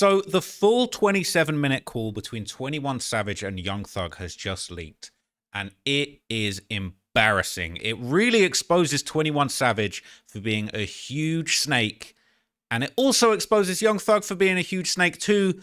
So the full 27-minute call between 21 Savage and Young Thug has just leaked, and it is embarrassing. It really exposes 21 Savage for being a huge snake, and it also exposes Young Thug for being a huge snake too.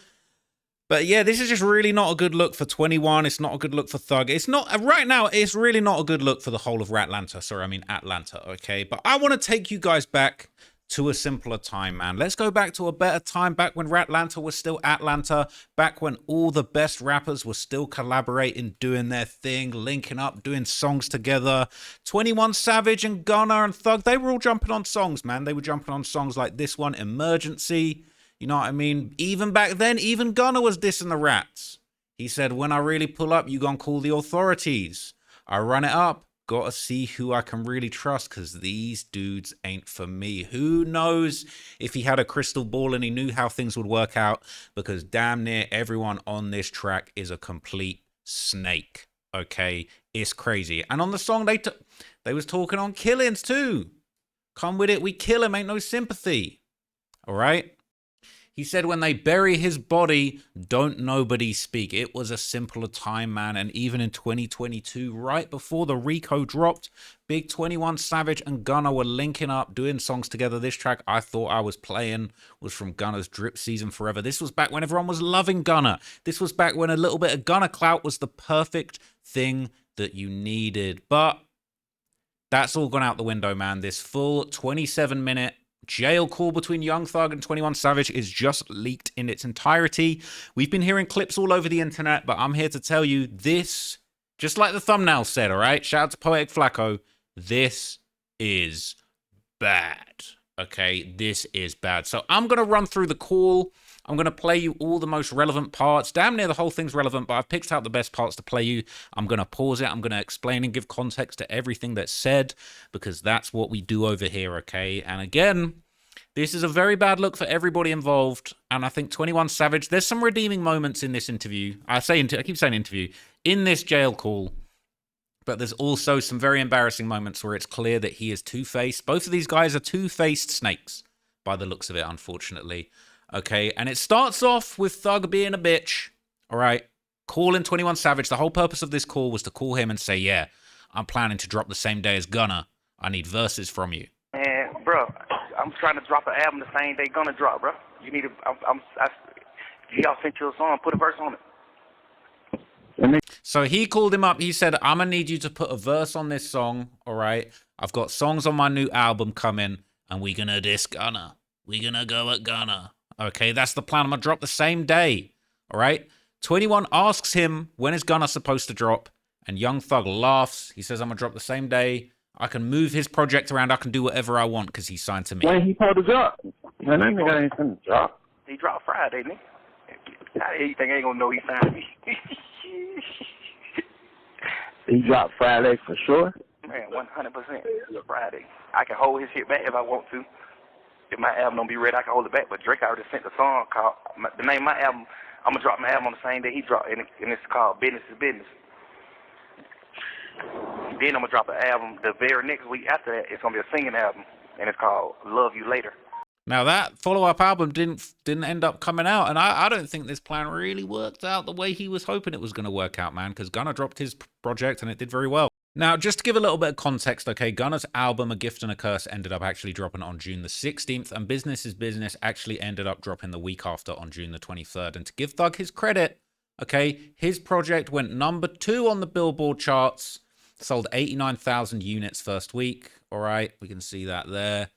But yeah, this is just really not a good look for 21. It's not a good look for Thug. It's not, right now, it's really not a good look for the whole of Ratlanta. Sorry, I mean Atlanta, okay? But I want to take you guys back to a simpler time, man. Let's go back to a better time, back when Ratlanta was still Atlanta, back when all the best rappers were still collaborating, doing their thing, linking up, doing songs together. 21 Savage and Gunna and Thug, they were all jumping on songs, man. They were jumping on songs like this one, Emergency. You know what I mean? Even back then, even Gunna was dissing the Rats. He said, when I really pull up, you gonna call the authorities. I run it up. Gotta see who I can really trust, because these dudes ain't for me. Who knows if he had a crystal ball and he knew how things would work out, because damn near everyone on this track is a complete snake. Okay? It's crazy. And on the song, they was talking on killings too. Come with it, we kill him, ain't no sympathy. All right? He said when they bury his body, don't nobody speak. It was a simpler time, man. And even in 2022, right before the RICO dropped, Big 21 Savage and Gunna were linking up, doing songs together. This track I thought I was playing was from Gunna's Drip Season Forever. This was back when everyone was loving Gunna. This was back when a little bit of Gunna clout was the perfect thing that you needed. But that's all gone out the window, man. This full 27-minute jail call between Young Thug and 21 Savage is just leaked in its entirety. We've been hearing clips all over the internet, but I'm here to tell you this, just like the thumbnail said, all right? Shout out to Poetic Flacco. This is bad, okay? This is bad. So I'm going to run through the call. I'm going to play you all the most relevant parts. Damn near the whole thing's relevant, but I've picked out the best parts to play you. I'm going to pause it. I'm going to explain and give context to everything that's said, because that's what we do over here, okay? And again, this is a very bad look for everybody involved. And I think 21 Savage, there's some redeeming moments in this interview. I keep saying interview, in this jail call. But there's also some very embarrassing moments where it's clear that he is two-faced. Both of these guys are two-faced snakes, by the looks of it, unfortunately. Okay, and it starts off with Thug being a bitch, all right, calling 21 Savage. The whole purpose of this call was to call him and say, yeah, I'm planning to drop the same day as Gunna. I need verses from you. Man, bro, I'm trying to drop an album the same day Gunna drop, bro. You need to, y'all sent you a song, put a verse on it. So he called him up. He said, I'm going to need you to put a verse on this song, all right? I've got songs on my new album coming, and we going to diss Gunna. We going to go at Gunna. Okay, that's the plan. I'm going to drop the same day. All right? 21 asks him, when is Gunna supposed to drop? And Young Thug laughs. He says, I'm going to drop the same day. I can move his project around. I can do whatever I want because he's signed to me. When he supposed to drop? Man, that nigga ain't finna drop. He dropped Friday, nigga. How the hell you think I ain't going to know he signed me? He dropped Friday for sure? Man, 100%. Friday. I can hold his shit back if I want to. If my album don't be ready, I can hold it back. But Drake already sent the song called, the name of my album, I'm going to drop my album on the same day he dropped, and it's called Business is Business. Then I'm going to drop an album the very next week after that. It's going to be a singing album, and it's called Love You Later. Now, that follow-up album didn't end up coming out, and I don't think this plan really worked out the way he was hoping it was going to work out, man, because Gunna dropped his project, and it did very well. Now, just to give a little bit of context, okay, Gunna's album, A Gift and a Curse, ended up actually dropping on June the 16th, and Business is Business actually ended up dropping the week after on June the 23rd. And to give Thug his credit, okay, his project went #2 on the Billboard charts, sold 89,000 units first week, all right, we can see that there.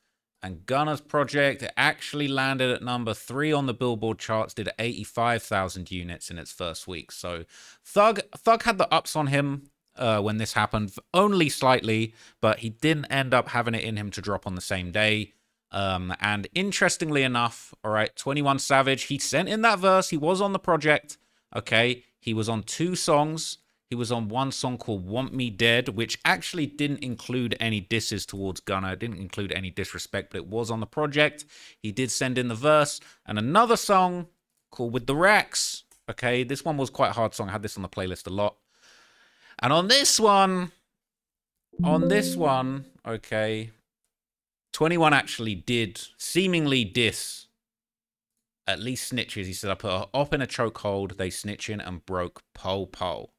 And Gunna's project, it actually landed at #3 on the Billboard charts, did 85,000 units in its first week. So Thug had the ups on him when this happened, only slightly, but he didn't end up having it in him to drop on the same day. And interestingly enough, all right, 21 Savage, he sent in that verse. He was on the project, okay? He was on 2 songs. He was on one song called Want Me Dead, which actually didn't include any disses towards Gunna. It didn't include any disrespect, but it was on the project. He did send in the verse. And another song called With the Racks, okay? This one was quite a hard song. I had this on the playlist a lot. And on this one, okay, 21 actually did seemingly diss at least snitches. He said, I put her op in a chokehold. They snitching and broke pole.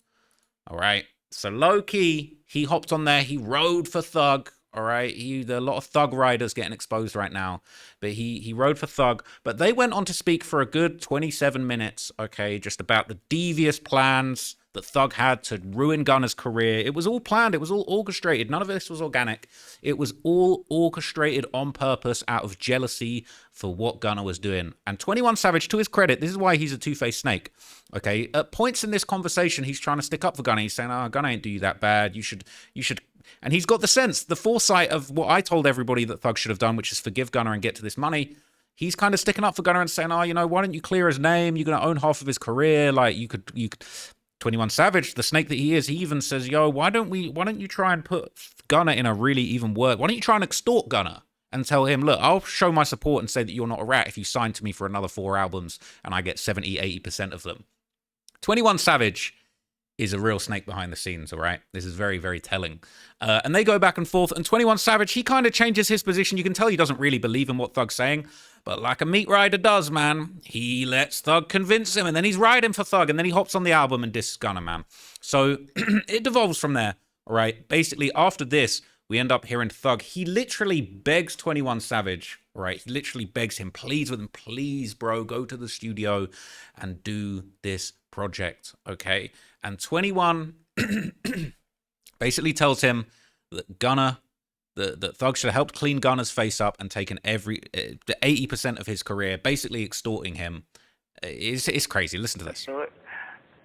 All right. So low-key, he hopped on there. He rode for Thug. All right. There are a lot of Thug riders getting exposed right now. But he rode for Thug. But they went on to speak for a good 27 minutes, okay, just about the devious plans that Thug had to ruin Gunna's career. It was all planned. It was all orchestrated. None of this was organic. It was all orchestrated on purpose out of jealousy for what Gunna was doing. And 21 Savage, to his credit, this is why he's a two-faced snake. Okay, at points in this conversation, he's trying to stick up for Gunna. He's saying, "Oh, Gunna ain't do you that bad. You should." And he's got the sense, the foresight of what I told everybody that Thug should have done, which is forgive Gunna and get to this money. He's kind of sticking up for Gunna and saying, "Oh, why don't you clear his name? You're going to own half of his career. Like you could." 21 Savage, the snake that he is, he even says, "Yo, why don't you try and put Gunna in a really even word? Why don't you try and extort Gunna and tell him, look, I'll show my support and say that you're not a rat if you sign to me for another 4 albums and I get 70-80% of them." 21 Savage is a real snake behind the scenes, all right? This is very, very telling. And they go back and forth, and 21 Savage, he kind of changes his position. You can tell he doesn't really believe in what Thug's saying, but like a meat rider does, man, he lets Thug convince him, and then he's riding for Thug, and then he hops on the album and disses Gunna, man. So it devolves from there, all right? Basically, after this, we end up hearing Thug. He literally begs 21 Savage, right? He literally begs him, pleads with him, please, bro, go to the studio and do this project, okay? And 21 basically tells him that Gunna, that Thug should have helped clean Gunna's face up and taken the 80% of his career, basically extorting him. It's crazy. Listen to this.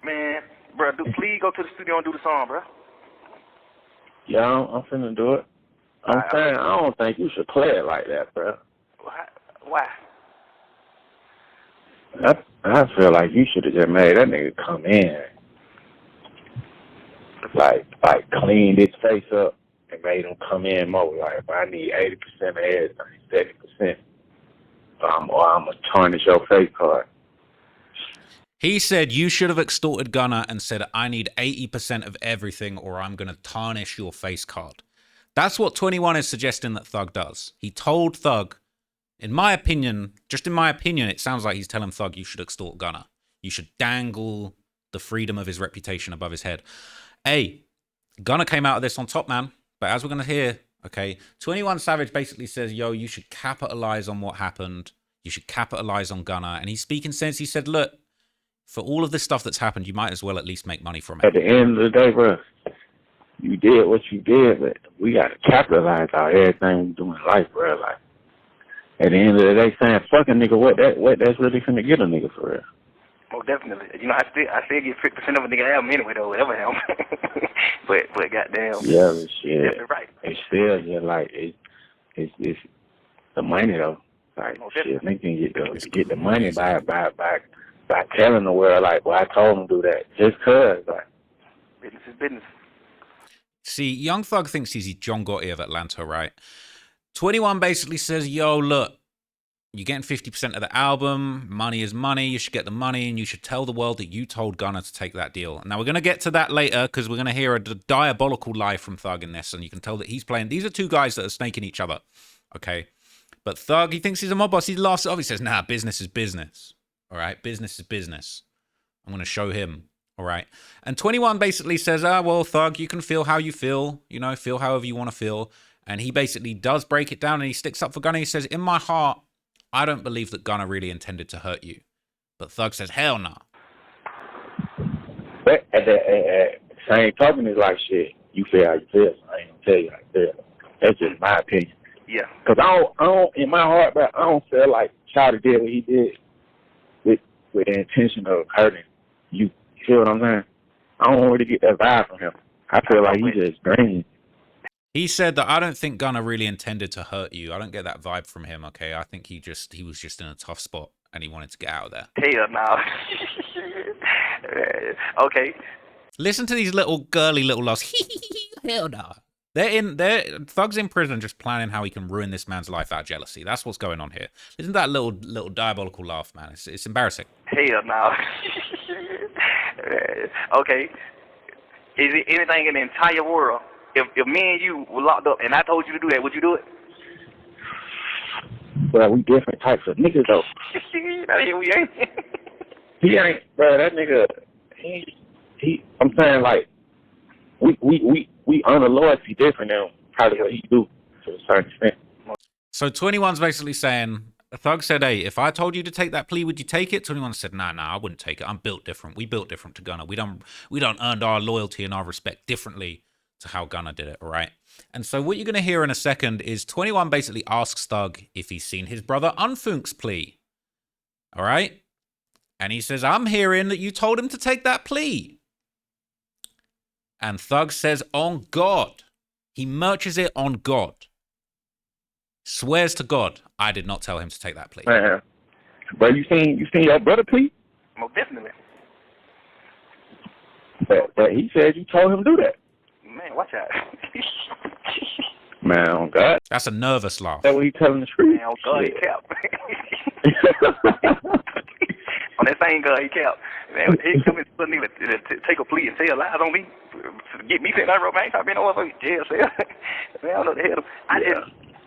Man, bro, please go to the studio and do the song, bro. Yeah, I'm finna do it. I'm saying I don't think you should play it like that, bro. Why? I feel like you should have just made that nigga come in, like cleaned his face up and made him come in more. Like, if I need 80% of everything, 70%, or I'm gonna tarnish your face card. He said you should have extorted Gunna and said, I need 80% of everything or I'm going to tarnish your face card. That's what 21 is suggesting that Thug does. He told Thug, in my opinion, it sounds like he's telling Thug you should extort Gunna. You should dangle the freedom of his reputation above his head. Hey, Gunna came out of this on top, man. But as we're going to hear, okay, 21 Savage basically says, yo, you should capitalize on what happened. You should capitalize on Gunna. And he's speaking sense. He said, look, for all of this stuff that's happened, you might as well at least make money from it. At the end of the day, bro, you did what you did, but we got to capitalize on everything we do in life, bro. Like, at the end of the day, saying, fuck a nigga, what that's really finna get a nigga for real. Oh, definitely. I still get 50% of a nigga album anyway, though, whatever album. but goddamn. Yeah, but shit. Definitely right. It's still, yeah, like, it's the money, though. Like, shit, nigga can get the money by telling the world, like, well, I told him to do that. Just cause, like. Business is business. See, Young Thug thinks he's John Gotti of Atlanta, right? 21 basically says, yo, look, you're getting 50% of the album. Money is money. You should get the money, and you should tell the world that you told Gunna to take that deal. Now, we're going to get to that later because we're going to hear a diabolical lie from Thug in this, and you can tell that he's playing. These are two guys that are snaking each other, okay? But Thug, he thinks he's a mob boss. He laughs it off. He says, nah, business is business. All right, business is business. I'm going to show him. All right. And 21 basically says, well, Thug, you can feel how you feel, feel however you want to feel. And he basically does break it down and he sticks up for Gunna. He says, in my heart, I don't believe that Gunna really intended to hurt you. But Thug says, hell no. But at the same token, it's like, shit, you feel how you feel. So I ain't going to tell you how you feel. That's just my opinion. Yeah. Because I don't, in my heart, but I don't feel like Chowder did what he did with the intention of hurting you. You feel what I'm saying? I don't really get that vibe from him. I feel like he's just green. He said that I don't think Gunna really intended to hurt you. I don't get that vibe from him, okay? I think he was just in a tough spot and he wanted to get out of there. Hell no. Okay. Listen to these little girly little laughs. Hell no. Thug's in prison just planning how he can ruin this man's life out of jealousy. That's what's going on here. Listen to that little diabolical laugh, man. It's embarrassing. Hell no. Okay. Is it anything in the entire world? If me and you were locked up and I told you to do that, would you do it? But we different types of niggas though. We ain't. He ain't, bro. That nigga, he. I'm saying like, we earn a loyalty different than probably what he do to a certain extent. So 21's basically saying, Thug said, hey, if I told you to take that plea, would you take it? 21 said, nah, I wouldn't take it. I'm built different. We built different to Gunna. We don't earn our loyalty and our respect differently to how Gunna did it, all right? And so what you're going to hear in a second is 21 basically asks Thug if he's seen his brother Unfunk's plea, all right? And he says, I'm hearing that you told him to take that plea. And Thug says, on God. He merches it on God. Swears to God, I did not tell him to take that plea. Man, but you seen your brother plea? Most definitely. But he said you told him to do that. Man, watch out. Man, oh God. That's a nervous laugh. That's what he telling the street. Man, oh God, he kept. On that same God, he kept. Man, he come in suddenly to take a plea and tell lies on me, to get me sitting out road. Man, I ain't trying to be no motherfucking jail cell. Man, I don't know the hell.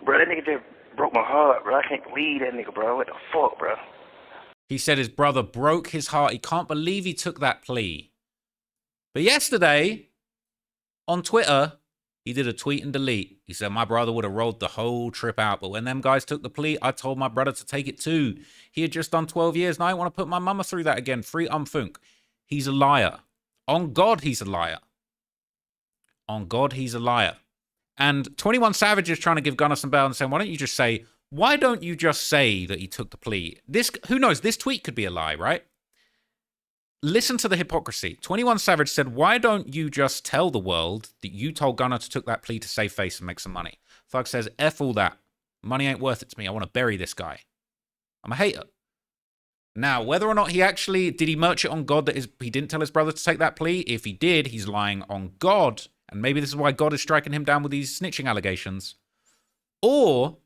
Bro, that nigga just broke my heart, bro. I can't believe that nigga, bro. What the fuck, bro? He said his brother broke his heart. He can't believe he took that plea. But yesterday, on Twitter, he did a tweet and delete. He said, my brother would have rolled the whole trip out, but when them guys took the plea, I told my brother to take it too. He had just done 12 years, and I don't want to put my mama through that again. Free Unfunk. He's a liar. On God, he's a liar. On God, he's a liar. And 21 Savage is trying to give Gunna some bail and saying, why don't you just say that he took the plea? Who knows, this tweet could be a lie, right? Listen to the hypocrisy. 21 Savage said, why don't you just tell the world that you told Gunna to took that plea to save face and make some money? Thug says, F all that. Money ain't worth it to me. I want to bury this guy. I'm a hater. Now, whether or not did he merch it on God that he didn't tell his brother to take that plea? If he did, he's lying on God. And maybe this is why God is striking him down with these snitching allegations. Or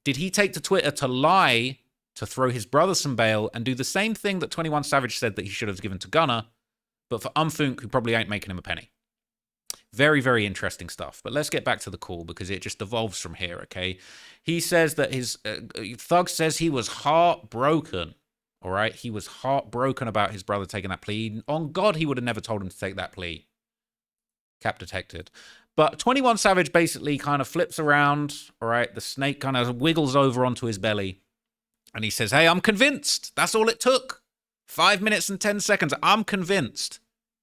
did he take to Twitter to lie to throw his brother some bail and do the same thing that 21 Savage said that he should have given to Gunna, but for Unfunk, who probably ain't making him a penny? Very, very interesting stuff. But let's get back to the call because it just evolves from here, okay? He says that Thug says he was heartbroken, all right? He was heartbroken about his brother taking that plea. On God, he would have never told him to take that plea. Cap detected. But 21 Savage basically kind of flips around, all right? The snake kind of wiggles over onto his belly. And he says, hey, I'm convinced. That's all it took. 5 minutes and 10 seconds. I'm convinced.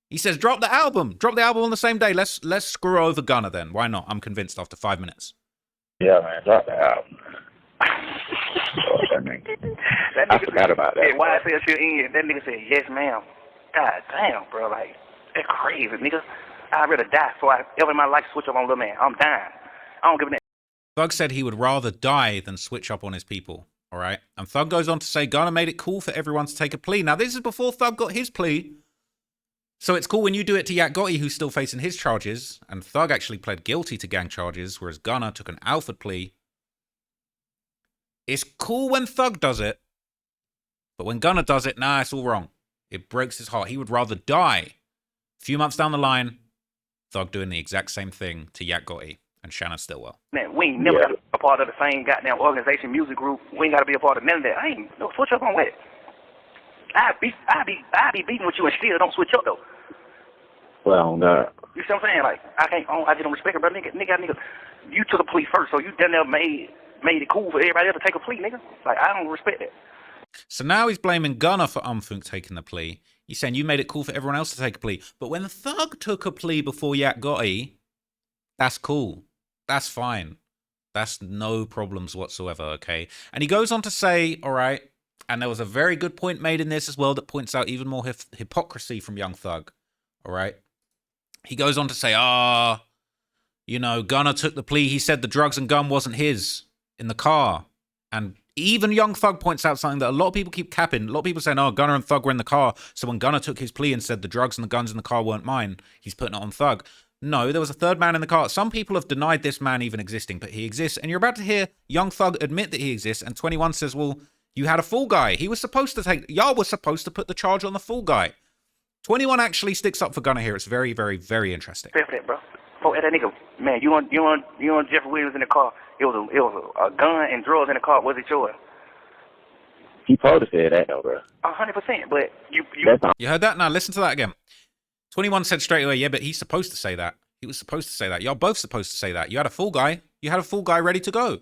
He says, drop the album. Drop the album on the same day. Let's screw over Gunna then. Why not? I'm convinced after 5 minutes. Yeah, man. Drop the album. Oh, that nigga. I forgot about that. Yeah, why I said shit in. That nigga said, yes, ma'am. God damn, bro. Like, that's crazy, nigga. I'd rather die so I ever in my life switch up on little man. I'm dying. I don't give a damn. Thug said he would rather die than switch up on his people. All right. And Thug goes on to say Gunna made it cool for everyone to take a plea. Now, this is before Thug got his plea. So it's cool when you do it to Yak Gotti, who's still facing his charges. And Thug actually pled guilty to gang charges, whereas Gunna took an Alfred plea. It's cool when Thug does it. But when Gunna does it, nah, it's all wrong. It breaks his heart. He would rather die. A few months down the line, Thug doing the exact same thing to Yak Gotti and Shannon Stillwell. Man, we ain't never got to be a part of the same goddamn organization, music group. We ain't got to be a part of none of that. I ain't no switch up on what? I be beating with you and still don't switch up though. Well, God. You see what I'm saying? Like I just don't respect it, bro. Nigga, you took a plea first, so you done there made it cool for everybody else to take a plea, nigga. Like I don't respect that. So now he's blaming Gunna for Unfunk taking the plea. He's saying you made it cool for everyone else to take a plea. But when Thug took a plea before Yak Gotti, that's cool. That's fine. That's no problems whatsoever, okay? And he goes on to say, all right, and there was a very good point made in this as well that points out even more hypocrisy from Young Thug, all right? He goes on to say, Gunna took the plea. He said the drugs and gun wasn't his in the car. And even Young Thug points out something that a lot of people keep capping. A lot of people saying, Gunna and Thug were in the car. So when Gunna took his plea and said the drugs and the guns in the car weren't mine, he's putting it on Thug. No, there was a third man in the car. Some people have denied this man even existing, but he exists. And you're about to hear Young Thug admit that he exists. And 21 says, well, you had a fool guy. He was supposed to y'all was supposed to put the charge on the fool guy. 21 actually sticks up for Gunna here. It's very, very, very interesting. Pay for that, bro. Fuck that nigga. Man, you want Jeffrey Williams in the car. it was a gun and drugs in the car. Was it yours? He probably said that though, bro. 100%. But you heard that? Now listen to that again. 21 said straight away, yeah, but he's supposed to say that. He was supposed to say that. Y'all both supposed to say that. You had a full guy. You had a full guy ready to go.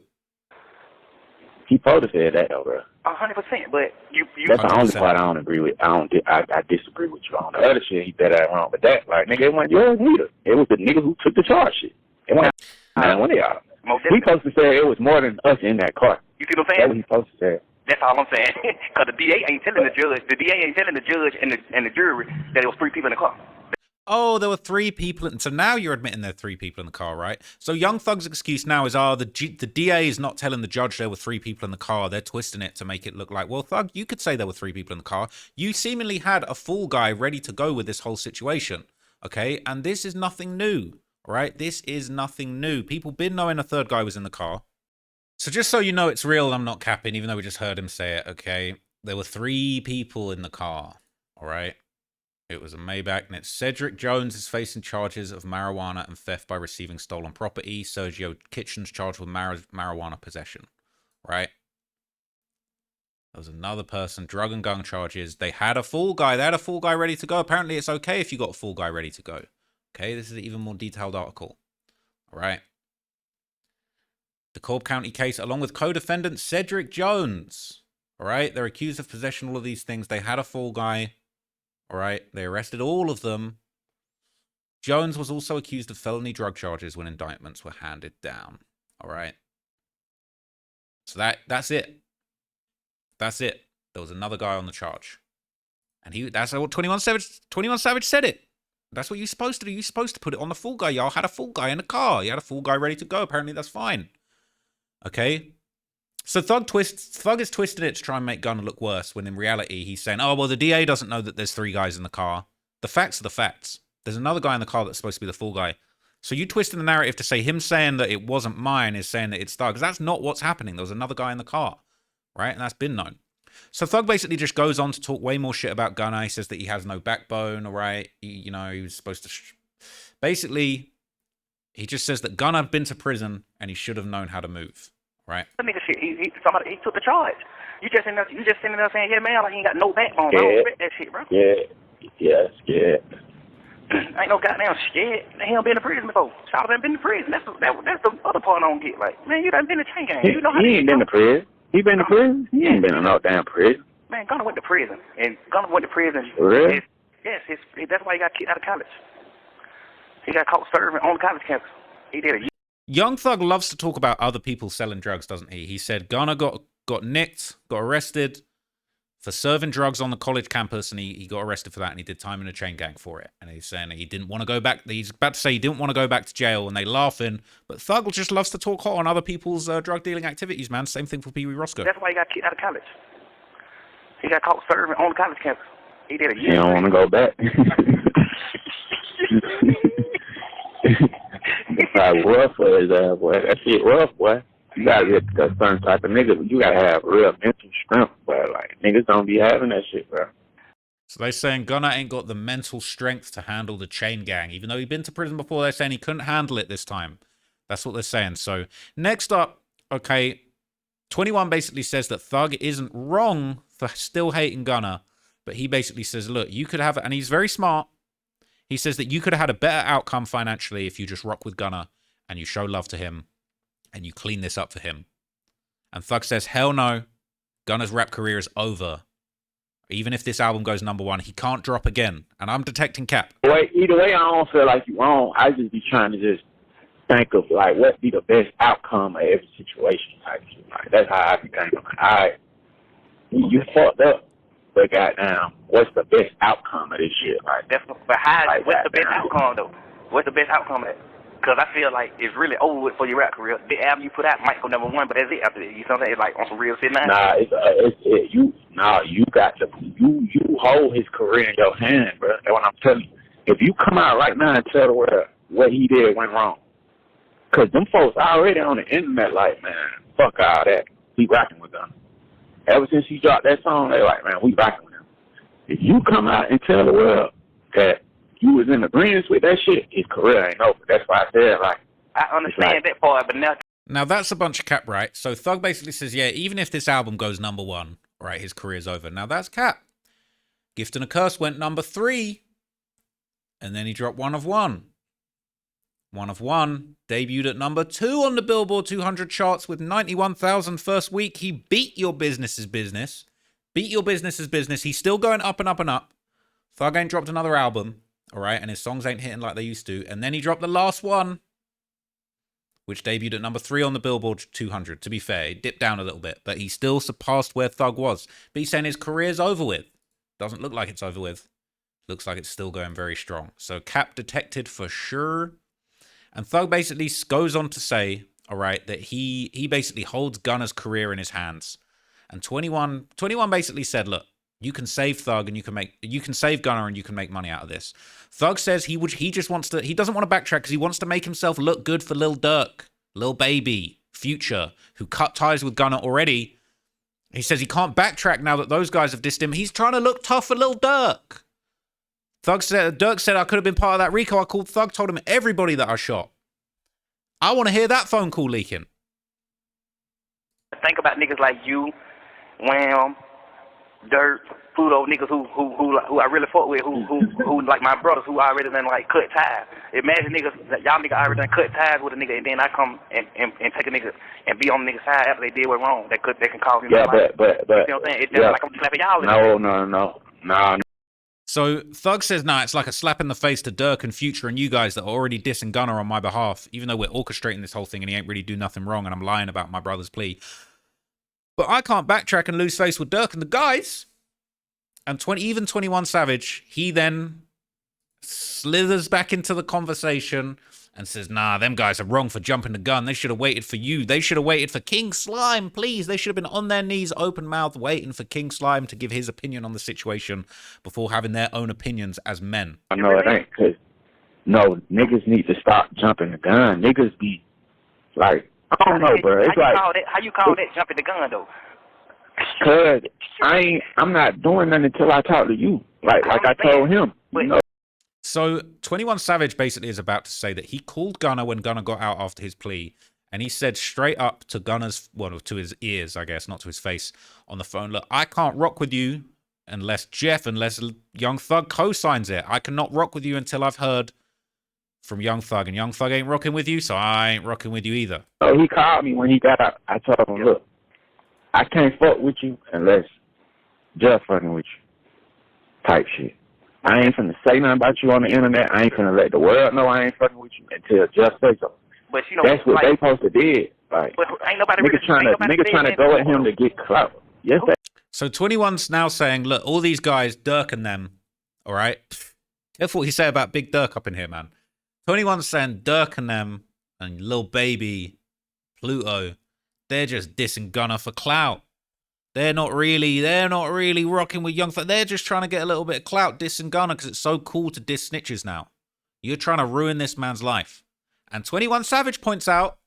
He probably said that though, bro. 100%. But you. That's the 100%. only part I don't agree with. I disagree with you on the other shit. He said that wrong, but that like nigga, it wasn't yours neither. It was the nigga who took the charge shit. It wasn't one of y'all. He supposed to say it was more than us in that car. You see what I'm saying? That's what he supposed to say. That's all I'm saying. Because the DA ain't telling the judge. The DA ain't telling the judge and the jury that it was 3 people in the car. Oh, there were 3 people. So now you're admitting there are 3 people in the car, right? So Young Thug's excuse now is, the DA is not telling the judge there were 3 people in the car. They're twisting it to make it look like, well, Thug, you could say there were 3 people in the car. You seemingly had a full guy ready to go with this whole situation, okay? And this is nothing new, right? This is nothing new. People been knowing a 3rd guy was in the car. So just so you know it's real, I'm not capping, even though we just heard him say it, okay? There were 3 people in the car, all right? It was a Maybach, and it's Cedric Jones is facing charges of marijuana and theft by receiving stolen property. Sergio Kitchen's charged with marijuana possession, right? There was another person, drug and gun charges. They had a full guy. They had a full guy ready to go. Apparently, it's okay if you got a full guy ready to go. Okay, this is an even more detailed article, all right? The Cobb County case, along with co-defendant Cedric Jones. All right, they're accused of possession, all of these things. They had a full guy. All right, they arrested all of them. Jones was also accused of felony drug charges when indictments were handed down. All right. So that's it. That's it. There was another guy on the charge. And that's what 21 Savage said it. That's what you're supposed to do. You're supposed to put it on the full guy. Y'all had a full guy in the car. You had a full guy ready to go. Apparently that's fine. Okay. So Thug is twisting it to try and make Gunna look worse, when in reality he's saying, oh, well, the DA doesn't know that there's 3 guys in the car. The facts are the facts. There's another guy in the car that's supposed to be the full guy. So you twisting the narrative to say him saying that it wasn't mine is saying that it's Thug, because that's not what's happening. There was another guy in the car, right? And that's been known. So Thug basically just goes on to talk way more shit about Gunna. He says that he has no backbone, all right? He was supposed to... Basically, he just says that Gunna had been to prison and he should have known how to move. Right. That nigga shit, he took the charge. You just sitting there saying, yeah, man, like he ain't got no backbone. I don't respect that shit, bro. Yeah, scared. Ain't no goddamn scared. He done been to prison before. Shout out, been to prison. That's the other part I don't get. Like, man, you done been to chain gang. You know how he ain't been to prison. He been to prison? He ain't been in no damn prison. Man, Gunna went to prison. And Gunna went to prison. Really? Yes, that's why he got kicked out of college. He got caught serving on college campus. He did a year. Young Thug loves to talk about other people selling drugs, doesn't he? He said Gunna got nicked, got arrested for serving drugs on the college campus, and he got arrested for that, and he did time in a chain gang for it. And he's saying he didn't want to go back. He's about to say he didn't want to go back to jail, and they laughing. But Thug just loves to talk hot on other people's drug dealing activities, man. Same thing for Pee Wee Roscoe. That's why he got kicked out of college. He got caught serving on the college campus. He did a year. He don't want to go back. It's like rough for his ass, boy. That shit rough, boy. You gotta get a certain type of nigga. You gotta have real mental strength, boy. Like, niggas don't be having that shit, bro. So they're saying Gunna ain't got the mental strength to handle the chain gang. Even though he'd been to prison before, they're saying he couldn't handle it this time. That's what they're saying. So next up, okay, 21 basically says that Thug isn't wrong for still hating Gunna, but he basically says, look, you could have, and he's very smart. He says that you could have had a better outcome financially if you just rock with Gunna and you show love to him and you clean this up for him. And Thug says, hell no, Gunna's rap career is over. Even if this album goes #1, he can't drop again. And I'm detecting cap. Either way, I don't feel like you wrong. I just be trying to just think of, like, what be the best outcome of every situation. Like that's how I be thinking. All right, you fucked up. But goddamn, what's the best outcome of this shit? Like, what's the best outcome though? What's the best outcome of it? Because I feel like it's really over with for your rap career. The album you put out might go #1, but that's it after that. You know what I'm saying? It's like on some real shit now. You got to you hold his career in your hand, bro. That's what I'm telling you. If you come out right now and tell the world what he did went wrong, because them folks already on the internet like, man, fuck all that. We rocking with them. Ever since he dropped that song, they like, man, we rocking with him. If you come out and tell the world that you was in agreement with that shit, his career ain't over. That's why I said, like, I understand that part, but now Now that's a bunch of cap, right? So Thug basically says, yeah, even if this album goes #1, right, his career's over. Now that's cap. Gift and a Curse went #3, and then he dropped One of One. One of One debuted at #2 on the Billboard 200 charts with 91,000 first week. He beat Your Business Is Business. Beat Your Business Is Business. He's still going up and up and up. Thug ain't dropped another album, all right, and his songs ain't hitting like they used to. And then he dropped the last one, which debuted at #3 on the Billboard 200. To be fair, it dipped down a little bit, but he still surpassed where Thug was. But he's saying his career's over with. Doesn't look like it's over with. Looks like it's still going very strong. So cap detected for sure. And Thug basically goes on to say, all right, that he basically holds Gunna's career in his hands. And 21 basically said, look, you can save Thug and you can save Gunna and you can make money out of this. Thug says he doesn't want to backtrack because he wants to make himself look good for Lil Durk, Lil Baby, Future, who cut ties with Gunna already. He says he can't backtrack now that those guys have dissed him. He's trying to look tough for Lil Durk. Durk said I could have been part of that RICO. I called Thug, told him everybody that I shot. I want to hear that phone call leaking. Think about niggas like you, Wham, Dirt, Pluto, niggas who I really fuck with, who like my brothers who already done like cut ties. Imagine niggas that y'all niggas already done cut ties with a nigga, and then I come and take a nigga and be on the nigga's side after they did what wrong. They can call me. Yeah, but you know what I'm saying? It's just like I'm slapping y'all. No. So Thug says, nah, it's like a slap in the face to Durk and Future and you guys that are already dissing Gunna on my behalf, even though we're orchestrating this whole thing and he ain't really do nothing wrong and I'm lying about my brother's plea. But I can't backtrack and lose face with Durk and the guys. And even 21 Savage, he then slithers back into the conversation and says, nah, them guys are wrong for jumping the gun. They should have waited for you. They should have waited for King Slime, please. They should have been on their knees, open mouth, waiting for King Slime to give his opinion on the situation before having their own opinions as men. I know it ain't, because, no, niggas need to stop jumping the gun. Niggas be, like, I don't know, bro. It's how you call that jumping the gun, though? Because I'm not doing nothing until I talk to you. Like I told him, you know. So 21 Savage basically is about to say that he called Gunna when Gunna got out after his plea, and he said straight up to to his ears, I guess, not to his face, on the phone, look, I can't rock with you unless Young Thug co-signs it. I cannot rock with you until I've heard from Young Thug, and Young Thug ain't rocking with you, so I ain't rocking with you either. So he called me when he got out. I told him, look, I can't fuck with you unless just fucking with you, type shit. I ain't finna say nothing about you on the internet. I ain't finna let the world know I ain't fucking with you until just say so. But you know, that's what they supposed to did. Like, ain't nobody niggas trying to go at him to get clout. Yes, So 21's now saying, look, all these guys, Durk and them, all right? Careful what you say about Big Durk up in here, man. 21's saying Durk and them and Lil Baby, Pluto, they're just dissing Gunna for clout. They're not really rocking with Young Thug. They're just trying to get a little bit of clout dissing Gunna because it's so cool to diss snitches now. You're trying to ruin this man's life. And 21 Savage points out,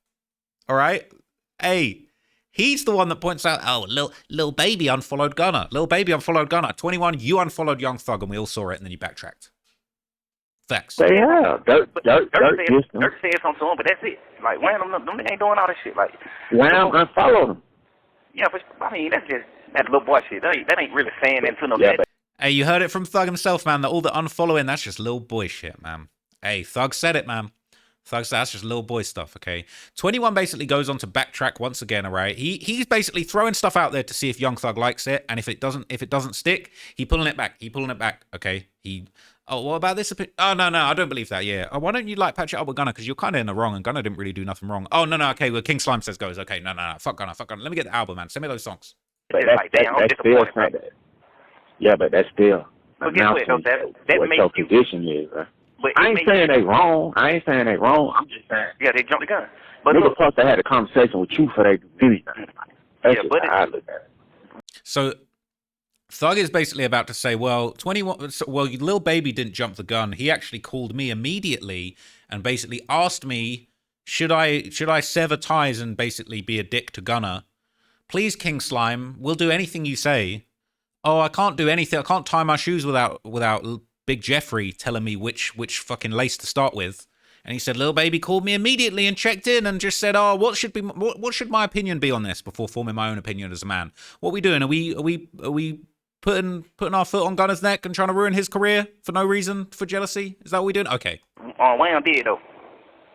all right, hey, he's the one that points out, oh, Lil Baby unfollowed Gunna. Lil Baby unfollowed Gunna. 21, you unfollowed Young Thug and we all saw it and then you backtracked. Facts. But yeah, Durk said something to him, but that's it. Like, Wham, them ain't doing all this shit. Like, Wham unfollowed him. Yeah, but I mean, that's just that little boy shit. That ain't really saying that to no yeah, Hey, you heard it from Thug himself, man, that all the unfollowing, that's just little boy shit, man. Hey, Thug said it, man. Thug said that's just little boy stuff, okay? 21 basically goes on to backtrack once again, all right? He's basically throwing stuff out there to see if Young Thug likes it, and if it doesn't stick, he pulling it back, okay? Oh, what about this? Oh, no, I don't believe that, yeah. Oh, why don't you, like, patch it up with Gunna? Because you're kind of in the wrong, and Gunna didn't really do nothing wrong. Oh, no, okay, well, King Slime says goes. Okay, no, fuck Gunna. Let me get the album, man. Send me those songs. But that's still not that. Yeah, but that's still announcing what your position is, right? I ain't saying they wrong. I'm just saying. Yeah, they jumped the gun. But niggas supposed to have a conversation with you for they do anything. That's just how I look at it. So Thug is basically about to say, well, Lil Baby didn't jump the gun. He actually called me immediately and basically asked me, should I sever ties and basically be a dick to Gunna? Please, King Slime, we'll do anything you say. Oh, I can't do anything. I can't tie my shoes without Big Jeffrey telling me which fucking lace to start with. And he said, Lil Baby called me immediately and checked in and just said, oh, what should my opinion be on this before forming my own opinion as a man? What are we doing? Are we putting our foot on Gunner's neck and trying to ruin his career for no reason, for jealousy? Is that what we're doing? Okay. Wham did, though.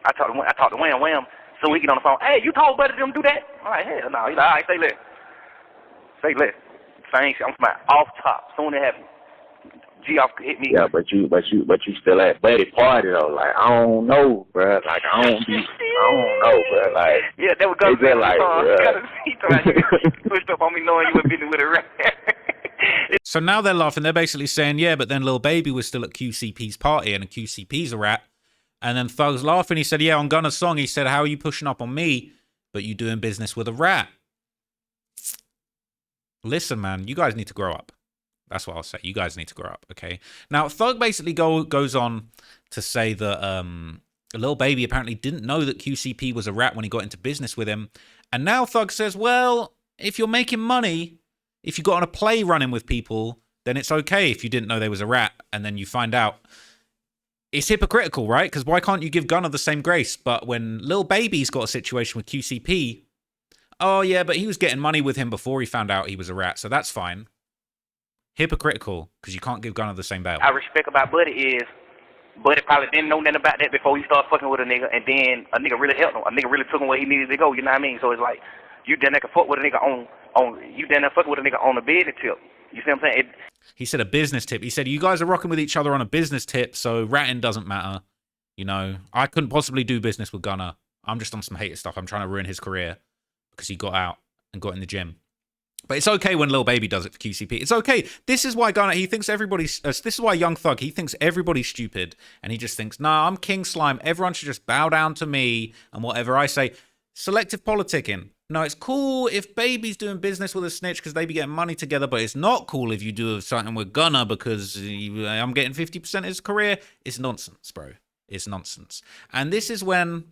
I talked to Wham. So we get on the phone. Hey, you told Buddy them do that? I'm like, hell no. He's like, all right, say less. Say less. Same shit. I'm from off top. Soon as it happened. G off hit me. Yeah, but you still at Buddy party though. Like I don't know, bro. Like I don't know, bro. Like yeah, that was Gunner like, he pushed up on me knowing you were busy with a rat. So now they're laughing. They're basically saying, yeah, but then Lil Baby was still at QCP's party and QCP's a rat. And then Thug's laughing. He said, yeah, on Gunner's song, he said, how are you pushing up on me, but you doing business with a rat? Listen, man, you guys need to grow up. That's what I'll say. You guys need to grow up, okay? Now, Thug basically goes on to say that Lil Baby apparently didn't know that QCP was a rat when he got into business with him. And now Thug says, well, if you're making money, if you got on a play running with people, then it's okay if you didn't know they was a rat and then you find out. It's hypocritical, right? Because why can't you give Gunner the same grace? But when Lil Baby's got a situation with QCP, oh yeah, but he was getting money with him before he found out he was a rat, so that's fine. Hypocritical, because you can't give Gunner the same bail. I respect about Buddy is, Buddy probably didn't know nothing about that before he started fucking with a nigga, and then a nigga really helped him. A nigga really took him where he needed to go, you know what I mean? So it's like, you done that can fuck with a nigga you done that fucking with a nigga on the business tip. You see what I'm saying? He said a business tip. He said, you guys are rocking with each other on a business tip, so ratting doesn't matter. You know, I couldn't possibly do business with Gunner. I'm just on some hater stuff. I'm trying to ruin his career because he got out and got in the gym. But it's okay when Lil Baby does it for QCP. It's okay. This is why Gunner, he thinks everybody's, this is why Young Thug, he thinks everybody's stupid. And he just thinks, nah, I'm King Slime. Everyone should just bow down to me and whatever I say. Selective politicking. No, it's cool if Baby's doing business with a snitch because they be getting money together, but it's not cool if you do something with Gunner because I'm getting 50% of his career. It's nonsense, bro. It's nonsense. And this is when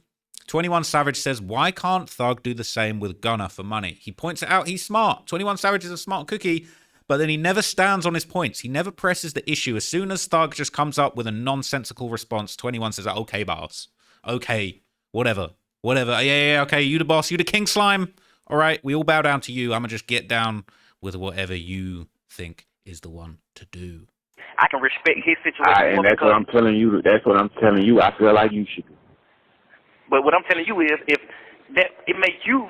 21 Savage says, why can't Thug do the same with Gunner for money? He points it out. He's smart. 21 Savage is a smart cookie, but then he never stands on his points. He never presses the issue. As soon as Thug just comes up with a nonsensical response, 21 says, okay, boss. Okay, whatever. Yeah, okay, you the boss. You the King Slime. All right, we all bow down to you. I'm going to just get down with whatever you think is the one to do. I can respect his situation. And that's what I'm telling you. That's what I'm telling you. I feel like you should. But what I'm telling you is, if that it make you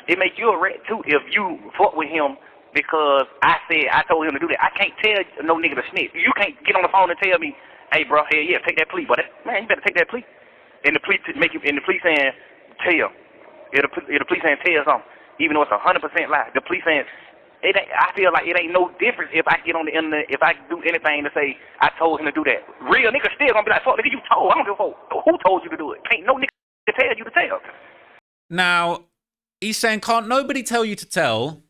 a rat too. If you fuck with him because I told him to do that. I can't tell no nigga to snitch. You can't get on the phone and tell me, hey bro, hey yeah, take that plea, but man, you better take that plea. And the plea saying tell. The plea saying tell something, even though it's 100% lie. The plea saying it ain't. I feel like it ain't no difference if I get on the internet, if I do anything to say I told him to do that. Real nigga still gonna be like, fuck nigga, you told. I don't give a fuck. Who told you to do it? Can't no nigga tell you to tell. Now, he's saying can't nobody tell you to tell,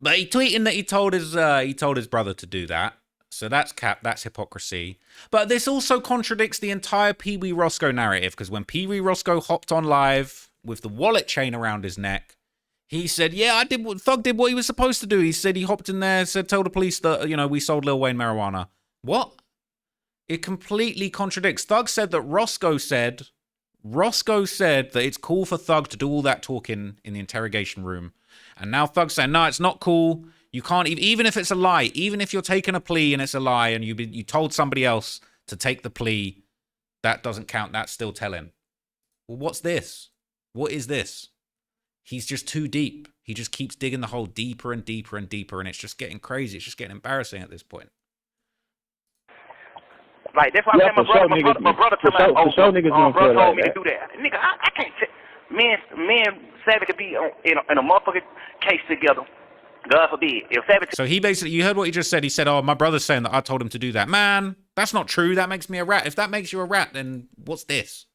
but he tweeting that he told his brother to do that. So that's cap, that's hypocrisy. But this also contradicts the entire Pee Wee Roscoe narrative, because when Pee Wee Roscoe hopped on live with the wallet chain around his neck, he said, yeah, Thug did what he was supposed to do. He said he hopped in there, said, tell the police that, we sold Lil Wayne marijuana. What? It completely contradicts. Thug said that Roscoe said that it's cool for Thug to do all that talking in the interrogation room. And now Thug's saying, no, it's not cool. You can't, even if it's a lie, even if you're taking a plea and it's a lie and you told somebody else to take the plea, that doesn't count. That's still telling. Well, what's this? What is this? He's just too deep. He just keeps digging the hole deeper and deeper and deeper, and it's just getting crazy. It's just getting embarrassing at this point. Like, that's why I'm saying my brother told me to do that. Nigga, I can't me and Savage could be in a motherfucking case together. God forbid. If Savage... So he basically, you heard what he just said. He said, oh, my brother's saying that I told him to do that. Man, that's not true. That makes me a rat. If that makes you a rat, then what's this?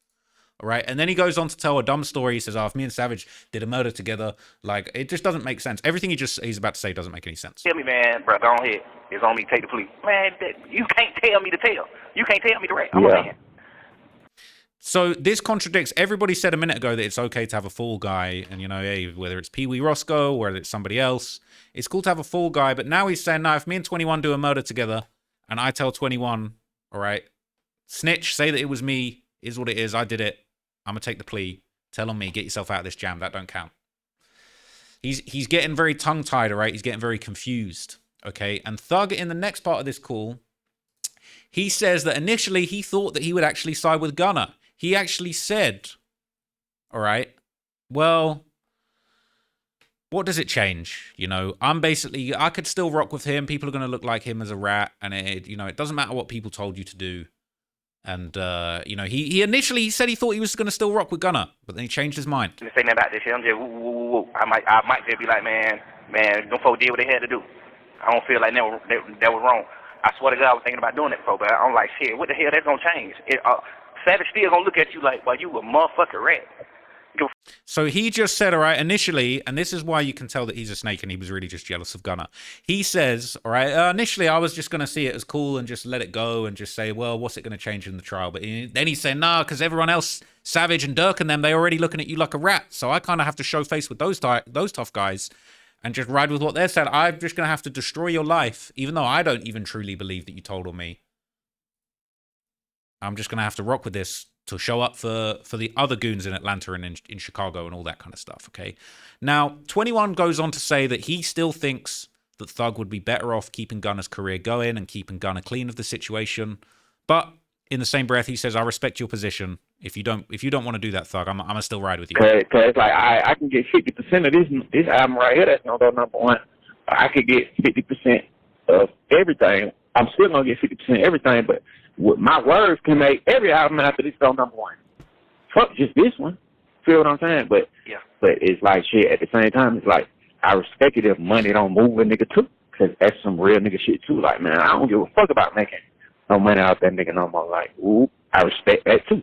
All right. And then he goes on to tell a dumb story. He says, oh, if me and Savage did a murder together, like, it just doesn't make sense. Everything he's about to say doesn't make any sense. Tell me, man, bro, go ahead. It's on me to take the plea. Man, you can't tell me to tell. You can't tell me to rat. I'm a man. So this contradicts, everybody said a minute ago that it's okay to have a fall guy, and hey, whether it's Pee Wee Roscoe or whether it's somebody else, it's cool to have a fall guy. But now he's saying, no, if me and 21 do a murder together and I tell 21, all right, snitch, say that it was me, Is what it is. I did it. I'm gonna take the plea. Tell on me. Get yourself out of this jam. That don't count. He's getting very tongue-tied, all right? He's getting very confused, okay? And Thug, in the next part of this call, he says that initially he thought that he would actually side with Gunna. He actually said, all right, well, what does it change? You know, I could still rock with him. People are going to look like him as a rat. And, it doesn't matter what people told you to do. And, he initially said he thought he was going to still rock with Gunna, but then he changed his mind. Say nothing about this shit. I'm just woo. I might just be like, man, them folks did what they had to do. I don't feel like that was wrong. I swear to God, I was thinking about doing it before, but I'm like, shit, what the hell, that's gonna change? Savage still gonna look at you like, well, you a motherfucking rat. So he just said, all right, initially, and this is why you can tell that he's a snake and he was really just jealous of Gunna. He says, all right, initially I was just going to see it as cool and just let it go and just say, well, what's it going to change in the trial? But then he's saying, nah, because everyone else, Savage and Dirk and them, they already looking at you like a rat. So I kind of have to show face with those tough guys and just ride with what they're saying. I'm just going to have to destroy your life, even though I don't even truly believe that you told on me. I'm just going to have to rock with this to show up for the other goons in Atlanta and in Chicago and all that kind of stuff, okay? Now, 21 goes on to say that he still thinks that Thug would be better off keeping Gunna's career going and keeping Gunna clean of the situation. But in the same breath, he says, I respect your position. If you don't want to do that, Thug, I'm going to still ride with you. Cause like I can get 50% of this album right here that's gonna go #1. I could get 50% of everything. I'm still gonna get 50% of everything, but my words can make every album after this go #1. Fuck just this one. Feel what I'm saying? But yeah. But it's like shit. At the same time, it's like I respect it if money don't move a nigga too, cause that's some real nigga shit too. Like, man, I don't give a fuck about making no money out that nigga no more. Like, ooh, I respect that too.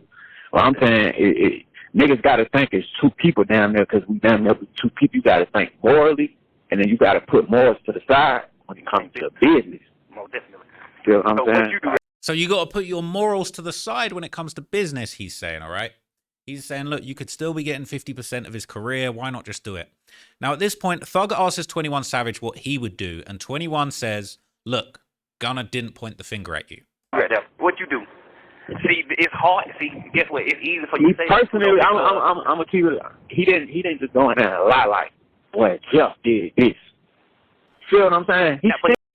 Well, I'm saying niggas got to think it's two people down there, because we down there with two people. You got to think morally, and then you got to put morals to the side when it comes to business. Most definitely. Feel what I'm saying? So you got to put your morals to the side when it comes to business, he's saying, all right? He's saying, look, you could still be getting 50% of his career. Why not just do it? Now, at this point, Thug asks 21 Savage what he would do, and 21 says, look, Gunna didn't point the finger at you. Right there. What you do? See, it's hard. See, guess what? It's easy for you to say. Personally, I'm gonna keep it. He didn't just go in there and lie like, boy, Jeff did this. Feel what I'm saying?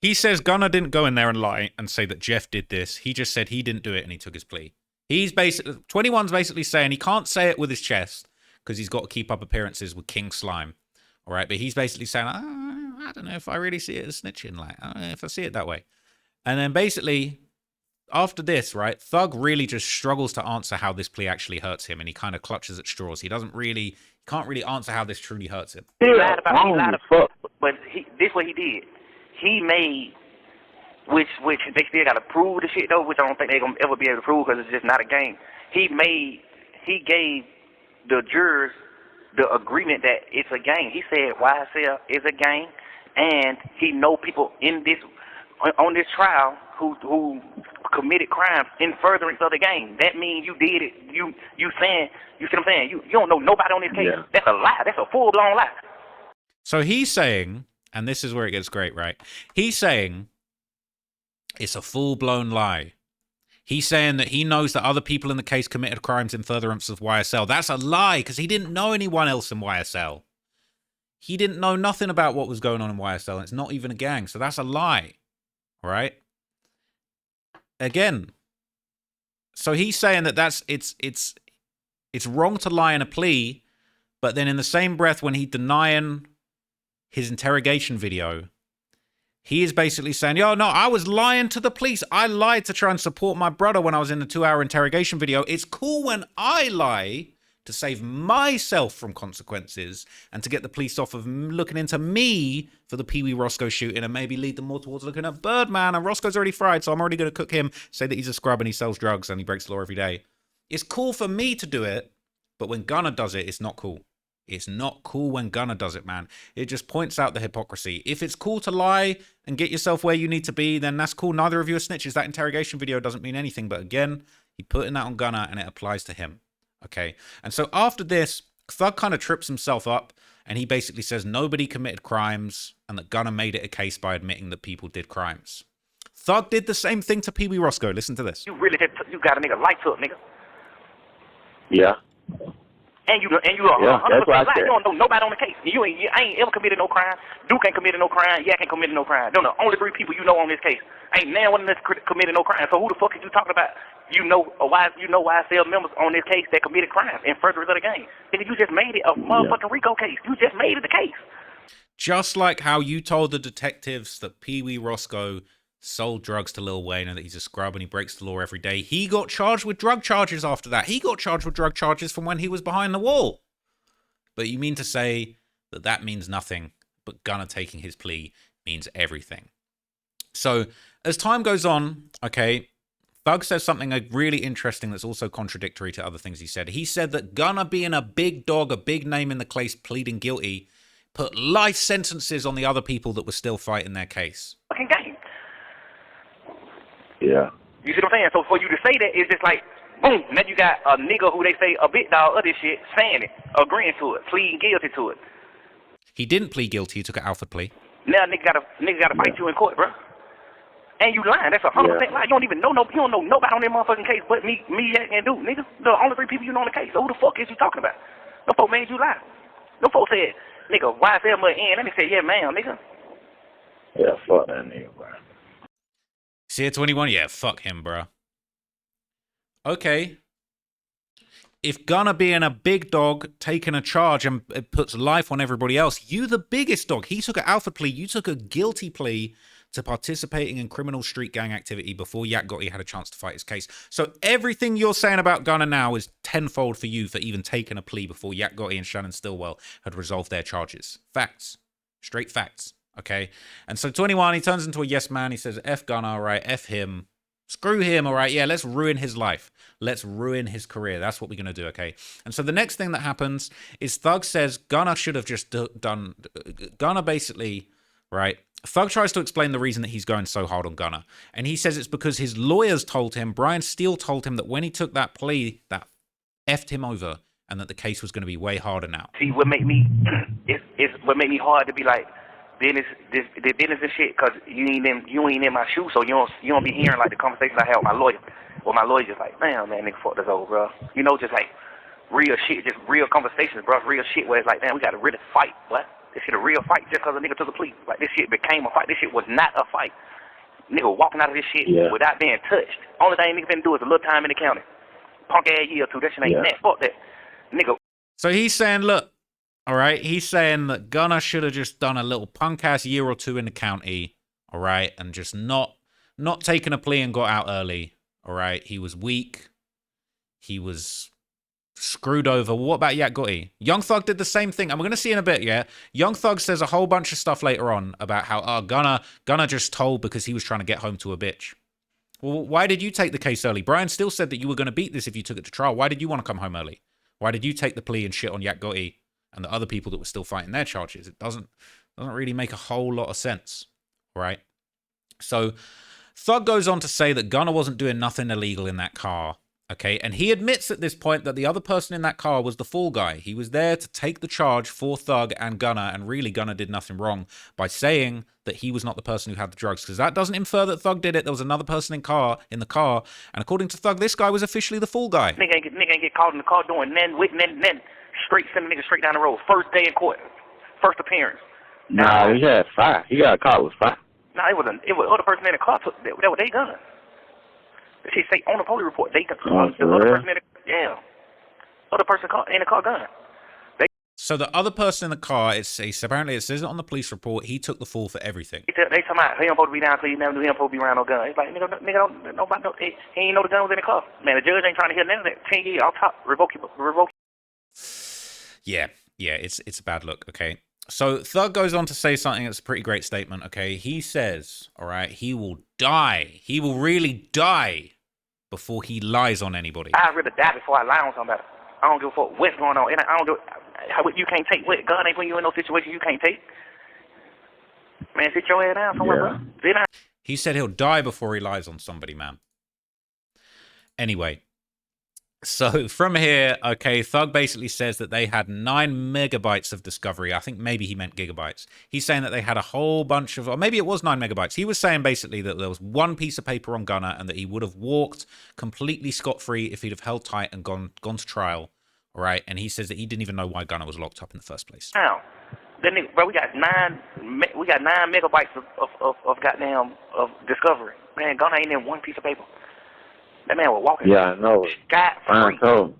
He says Gunna didn't go in there and lie and say that Jeff did this. He just said he didn't do it and he took his plea. He's basically 21's basically saying he can't say it with his chest because he's got to keep up appearances with King Slime. All right, but he's basically saying, I don't know if I really see it as snitching. Like, I don't know if I see it that way. And then basically, after this, right, Thug really just struggles to answer how this plea actually hurts him, and he kind of clutches at straws. He can't really answer how this truly hurts him. He lied about, but this what he did. He made, which they still got to prove the shit though, which I don't think they're gonna ever be able to prove because it's just not a game. He gave the jurors the agreement that it's a game. He said YSL is a game, and he know people on this trial who committed crimes in furtherance of the game. That means you did it. You see what I'm saying? You don't know nobody on this case. Yeah. That's a lie. That's a full blown lie. So he's saying, and this is where it gets great, right? He's saying it's a full blown lie. He's saying that he knows that other people in the case committed crimes in furtherance of YSL. That's a lie, because he didn't know anyone else in YSL. He didn't know nothing about what was going on in YSL, and it's not even a gang, so that's a lie. All right? Again, so he's saying that it's wrong to lie in a plea, but then in the same breath when he's denying his interrogation video, he is basically saying, yo, no, I was lying to the police. I lied to try and support my brother when I was in the 2-hour interrogation video. It's cool when I lie to save myself from consequences and to get the police off of looking into me for the Pee Wee Roscoe shooting and maybe lead them more towards looking at Birdman. And Roscoe's already fried, so I'm already going to cook him, say that he's a scrub and he sells drugs and he breaks the law every day. It's cool for me to do it, but when Gunna does it, it's not cool. It's not cool when Gunna does it, man. It just points out the hypocrisy. If it's cool to lie and get yourself where you need to be, then that's cool. Neither of you are snitches. That interrogation video doesn't mean anything. But again, he's putting that on Gunna and it applies to him. Okay. And so after this, Thug kind of trips himself up and he basically says nobody committed crimes and that Gunna made it a case by admitting that people did crimes. Thug did the same thing to Pee Wee Roscoe. Listen to this. You really you got a nigga lights up, nigga. Yeah. And you are Yeah, 100% that's what I black. said. You don't know nobody on the case. I ain't ever committed no crime. Duke ain't committed no crime. Yak ain't committed no crime. They're the only 3 people you know on this case. Ain't now one of them committed no crime. So who the fuck is you talking about? You know YSL members on this case that committed crimes in furtherance of the game. Nigga, you just made it a motherfucking RICO case. You just made it the case. Just like how you told the detectives that Pee Wee Roscoe sold drugs to Lil Wayne and that he's a scrub and he breaks the law every day. He got charged with drug charges after that. He got charged with drug charges from when he was behind the wall. But you mean to say that that means nothing, but Gunna taking his plea means everything. So as time goes on, okay, Thug says something really interesting that's also contradictory to other things he said. He said that Gunna being a big dog, a big name in the case, pleading guilty, put life sentences on the other people that were still fighting their case. Fucking game. Yeah. You see what I'm saying? So for you to say that, it's just like, boom, now you got a nigga who they say a big dog of this shit saying it, agreeing to it, pleading guilty to it. He didn't plead guilty. He took an Alfred plea. Now nigga gotta fight you in court, bro. And you lying. That's 100% lie. You don't even know you don't know nobody on that motherfucking case but me, and Duke, nigga. The only 3 people you know on the case. So who the fuck is you talking about? No folk made you lie. No folk said, nigga, YSL must end. Let me say, yeah, ma'am, nigga. Yeah, fuck that nigga, bro. See, at 21, yeah, fuck him, bro. Okay. If Gunna being a big dog taking a charge and it puts life on everybody else, you the biggest dog. He took an alpha plea. You took a guilty plea to participating in criminal street gang activity before Yak Gotti had a chance to fight his case. So everything you're saying about Gunna now is tenfold for you for even taking a plea before Yak Gotti and Shannon Stillwell had resolved their charges. Facts. Straight facts. Okay? And so 21, he turns into a yes man. He says, F Gunna, all right, F him. Screw him, all right? Yeah, let's ruin his life. Let's ruin his career. That's what we're going to do, okay? And so the next thing that happens is Thug says Gunna should have just done... Gunna basically, right? Thug tries to explain the reason that he's going so hard on Gunna. And he says it's because his lawyers told him, Brian Steele told him that when he took that plea, that effed him over and that the case was going to be way harder now. See, what made me... it's what made me hard to be like... business and shit, cause you ain't in my shoes, so you don't be hearing like the conversations I had with my lawyer. Well, my lawyer just like, man, nigga, fuck this over, bro. You know, just like real shit, just real conversations, bro. Real shit where it's like, man, we gotta really fight. What? This shit a real fight just cause a nigga took a plea. Like this shit became a fight. This shit was not a fight. Nigga walking out of this shit without being touched. Only thing nigga finna do is a little time in the county. Punk ass year or 2. That shit ain't that. Fuck that, nigga. So he's saying, look. All right, he's saying that Gunna should have just done a little punk-ass year or 2 in the county, all right, and just not taken a plea and got out early, all right? He was weak. He was screwed over. What about Yak Gotti? Young Thug did the same thing, and we're going to see in a bit, yeah? Young Thug says a whole bunch of stuff later on about how Gunna just told because he was trying to get home to a bitch. Well, why did you take the case early? Brian still said that you were going to beat this if you took it to trial. Why did you want to come home early? Why did you take the plea and shit on Yak Gotti and the other people that were still fighting their charges? It doesn't really make a whole lot of sense, right? So Thug goes on to say that Gunna wasn't doing nothing illegal in that car, okay? And he admits at this point that the other person in that car was the fall guy. He was there to take the charge for Thug and Gunna, and really Gunna did nothing wrong by saying that he was not the person who had the drugs, because that doesn't infer that Thug did it. There was another person in the car, and according to Thug, this guy was officially the fall guy. Nigga ain't get caught in the car doing nothing. Straight send the nigga straight down the road. First day in court. First appearance. Nah, he had 5. He got caught with 5. Nah, it was other person in the car. That was they gun. The shit say on the police report. They the other person in the other person in the car gun. So the other person in the car, apparently it says it on the police report. He took the fall for everything. They talking about he don't supposed to be down, so he never knew he don't supposed to be around no gun. It's like nigga don't nobody know. He ain't know the gun was in the car. Man, the judge ain't trying to hear none of that. 10 years, I'll top revoke. Yeah, it's a bad look, okay? So Thug goes on to say something that's a pretty great statement, okay? He says, all right, he will die. He will really die before he lies on anybody. I'd rather die before I lie on somebody. I don't give a fuck what's going on. And I don't give you can't take what God ain't putting you in no situation you can't take. Man, sit your head down somewhere, bro. Sit down. He said he'll die before he lies on somebody, man. Anyway, So from here, okay, Thug basically says that they had 9 megabytes of discovery. I think maybe he meant gigabytes. He's saying that they had a whole bunch of, or maybe it was 9 megabytes. He was saying basically that there was one piece of paper on Gunner and that he would have walked completely scot-free if he'd have held tight and gone to trial. All right, and he says that he didn't even know why Gunner was locked up in the first place. Now, then, bro, we got 9 megabytes of goddamn of discovery. Man, Gunner ain't in one piece of paper. That man was walking. Yeah, I know. Scot-free. told him.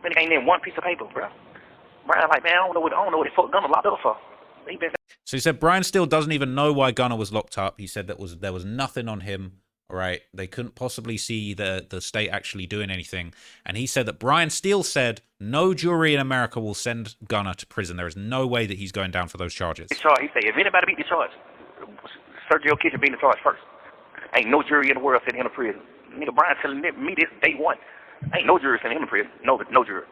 Man, he ain't in one piece of paper, bro. Brian, like, man, I don't know what the fuck Gunner locked up for. So he said Brian still doesn't even know why Gunner was locked up. He said that there was nothing on him. All right, they couldn't possibly see the state actually doing anything. And he said that Brian Steele said no jury in America will send Gunner to prison. There is no way that he's going down for those charges. He said, if anybody beat the charge, Sergio Kitchen beat the charge first. Ain't no jury in the world sending him to prison. Nigga, Brian telling me this day one. Ain't no jury sending him to prison. No jury.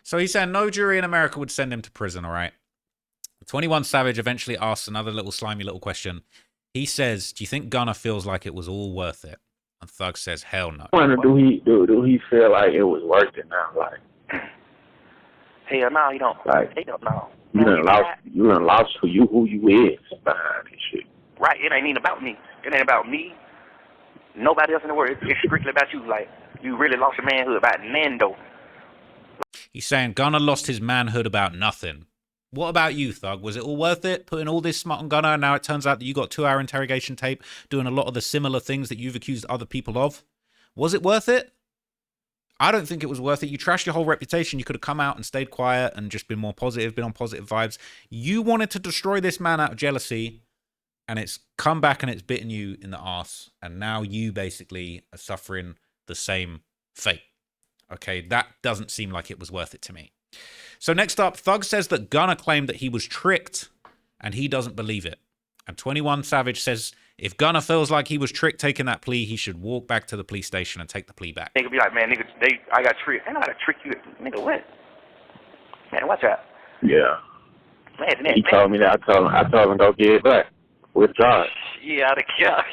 So he said no jury in America would send him to prison, all right? 21 Savage eventually asks another little slimy little question. He says, do you think Gunner feels like it was all worth it? And Thug says, hell no. I wonder, do he feel like it was worth it now? Like, hell no, he don't. Like, he don't know. You done lost who you is behind this shit. Right, it ain't even about me. It ain't about me. Nobody else in the world. It's strictly about you. Like, you really lost your manhood about Nando. He's saying Gunner lost his manhood about nothing. What about you, Thug? Was it all worth it, putting all this smut on Gunner, and now it turns out that you got 2-hour interrogation tape doing a lot of the similar things that you've accused other people of? Was it worth it? I don't think it was worth it. You trashed your whole reputation. You could have come out and stayed quiet and just been more positive, been on positive vibes. You wanted to destroy this man out of jealousy, and it's come back and it's bitten you in the arse, and now you basically are suffering the same fate. Okay, that doesn't seem like it was worth it to me. So next up, Thug says that Gunner claimed that he was tricked, and he doesn't believe it. And 21 Savage says if Gunner feels like he was tricked taking that plea, he should walk back to the police station and take the plea back. Nigga be like, man, nigga, I got tricked. I know how to trick you. Nigga, what? Man, watch out. Yeah. Man, he told me that. I told him go get it back. Withdraw it. Yeah, I'd have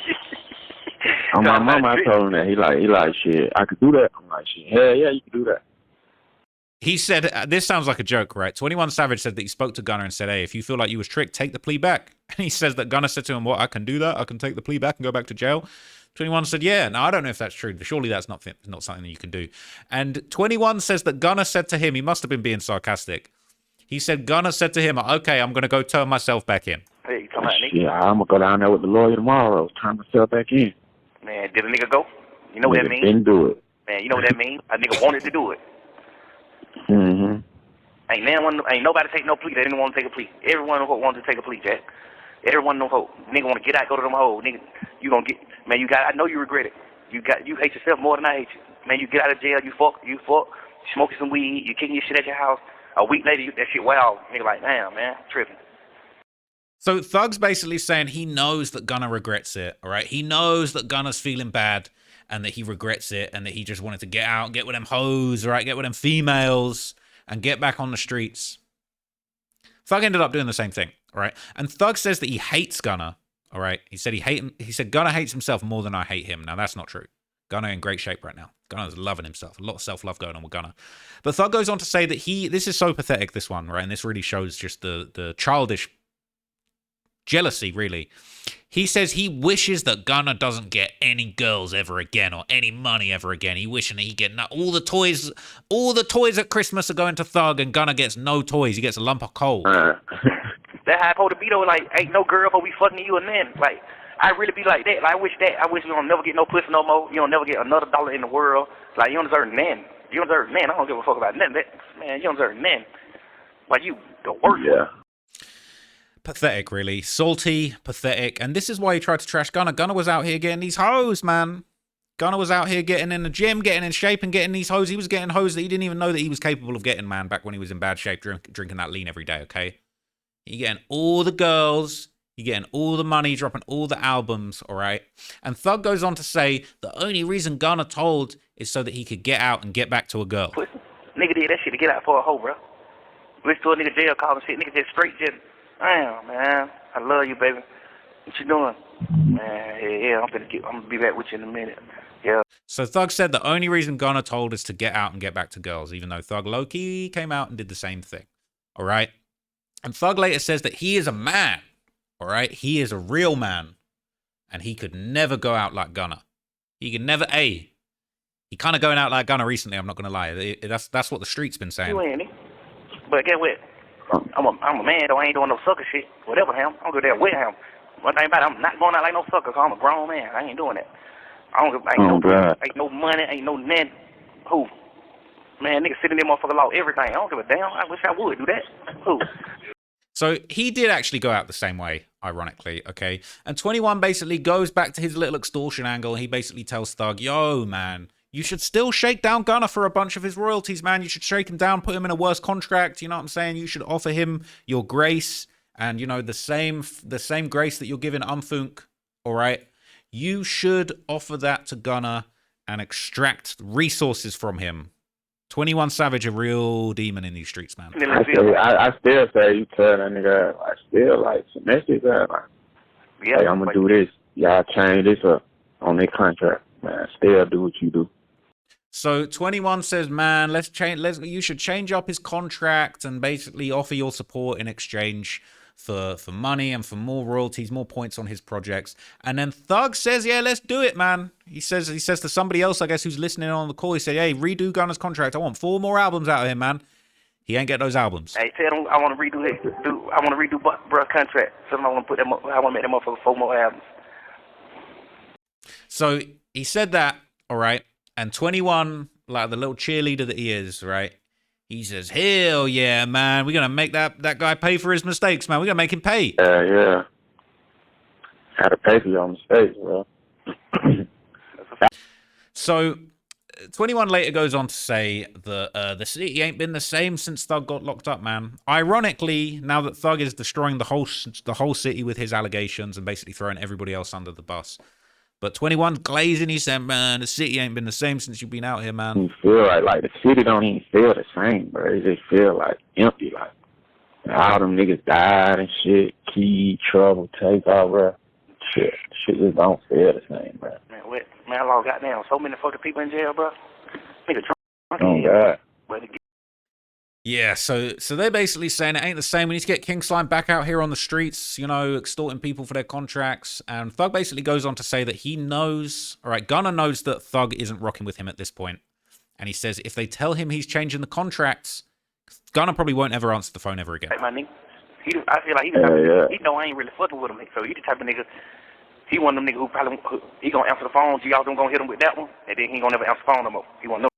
On my mama, I told him that. He like, shit, I could do that. I'm like, shit, hell yeah, you can do that. He said, this sounds like a joke, right? 21 Savage said that he spoke to Gunner and said, hey, if you feel like you was tricked, take the plea back. And he says that Gunner said to him, what, I can do that? I can take the plea back and go back to jail? 21 said, yeah. Now, I don't know if that's true. Surely that's not something that you can do. And 21 says that Gunner said to him, he must have been being sarcastic. He said, Gunner said to him, okay, I'm going to go turn myself back in. Hey, come on, nigga. Yeah, I'm going to go down there with the lawyer tomorrow, turn myself back in. Man, did a nigga go? You know what that means? Didn't do it. Man, you know what that means? A nigga wanted to do it. Mm-hmm. Ain't nobody take no plea. They didn't want to take a plea. Everyone wanted to take a plea, Jack. Everyone no hope. Nigga want to get out, go to them hoes. Nigga, you gonna get, man, I know you regret it. You hate yourself more than I hate you. Man, you get out of jail, you fuck, smoking some weed, you kicking your shit at your house. A week later, that shit wow. Nigga like, damn, man, tripping. So Thug's basically saying he knows that Gunner regrets it, all right? He knows that Gunner's feeling bad and that he regrets it and that he just wanted to get out, get with them hoes, all right? Get with them females and get back on the streets. Thug ended up doing the same thing, all right? And Thug says that he hates Gunner, all right? He said Gunner hates himself more than I hate him. Now, that's not true. Gunner in great shape right now. Gunner's loving himself. A lot of self-love going on with Gunner. But Thug goes on to say that this is so pathetic, this one, right? And this really shows just the childish jealousy, really. He says he wishes that Gunner doesn't get any girls ever again or any money ever again. He wishing that he get all the toys at Christmas are going to Thug and Gunner gets no toys. He gets a lump of coal. That how I supposed to be though, like, ain't no girl but we fucking you and then, like, I really be like that. Like, I wish you don't never get no pussy no more. You don't never get another dollar in the world. Like, you don't deserve none. You don't deserve none. I don't give a fuck about none of that. Man, you don't deserve none. Like, you the worst. Yeah. Pathetic, really. Salty, pathetic. And this is why he tried to trash Gunner. Gunner was out here getting these hoes, man. Gunner was out here getting in the gym, getting in shape, and getting these hoes. He was getting hoes that he didn't even know that he was capable of getting, man, back when he was in bad shape, drinking that lean every day, okay? He getting all the girls. You're getting all the money, dropping all the albums, all right? And Thug goes on to say the only reason Gunner told is so that he could get out and get back to a girl. Pussy. Nigga did that shit to get out for a hoe, bro. Listen to a nigga jail call and shit. Nigga just straight just, damn, man. I love you, baby. What you doing? Man, yeah, I'm gonna be back with you in a minute. Yeah. So Thug said the only reason Gunna told is to get out and get back to girls, even though Thug low-key came out and did the same thing. All right? And Thug later says that he is a man. All right? He is a real man. And he could never go out like Gunna. He could never, he kind of going out like Gunna recently, I'm not going to lie. That's what the street's been saying. You ain't, but get what? I'm a man, though. I ain't doing no sucker shit. Whatever, him. I don't go there with him. One thing about it, I'm not going out like no sucker, because I'm a grown man. I ain't doing that. Ain't no money, ain't no nothing. Who? Man, niggas sitting there motherfucker law everything. I don't give a damn. I wish I would do that. Who? So he did actually go out the same way, ironically, okay? And 21 basically goes back to his little extortion angle. He basically tells Thug, yo, man, you should still shake down Gunna for a bunch of his royalties, man. You should shake him down, put him in a worse contract. You know what I'm saying? You should offer him your grace and, you know, the same grace that you're giving Umfunk, all right? You should offer that to Gunna and extract resources from him. 21 Savage, a real demon in these streets, man. I still say you tell that nigga, I still like domestic, like, yeah, hey, I'm gonna do this. Y'all change this up on their contract, man. Still do what you do. So 21 says, man, you should change up his contract and basically offer your support in exchange for money and for more royalties, more points on his projects. And then Thug says, yeah, let's do it, man. He says to somebody else, I guess, who's listening on the call, he said, hey, redo Gunna's contract. I want 4 more albums out of him, man. He ain't get those albums. Hey, tell him I want to redo it. I want to redo bruh's contract. So I want to make them up for 4 more albums. So he said that, all right. And 21, like the little cheerleader that he is, right? He says, hell yeah, man. We're going to make that guy pay for his mistakes, man. We're going to make him pay. Yeah. Had to pay for your mistakes, bro. So 21 later goes on to say that the city ain't been the same since Thug got locked up, man. Ironically, now that Thug is destroying the whole city with his allegations and basically throwing everybody else under the bus. But 21 glazing, he said, man, the city ain't been the same since you've been out here, man. You feel like the city don't even feel the same, bro. It just feel like empty, like all them niggas died and shit. Key, trouble, take off, bro. Shit just don't feel the same, bro. Man, what? Man, I lost goddamn so many fucking people in jail, bro. Nigga drunk. Oh, God. Yeah, so they're basically saying it ain't the same. We need to get King Slime back out here on the streets, you know, extorting people for their contracts. And Thug basically goes on to say that he knows, all right, Gunna knows that Thug isn't rocking with him at this point. And he says if they tell him he's changing the contracts, Gunna probably won't ever answer the phone ever again. Hey, my nigga, I feel like he know I ain't really fucking with him. So he the type of nigga, he one of them niggas he gonna answer the phone, y'all gonna hit him with that one, and then he gonna never answer the phone no more. He won't know.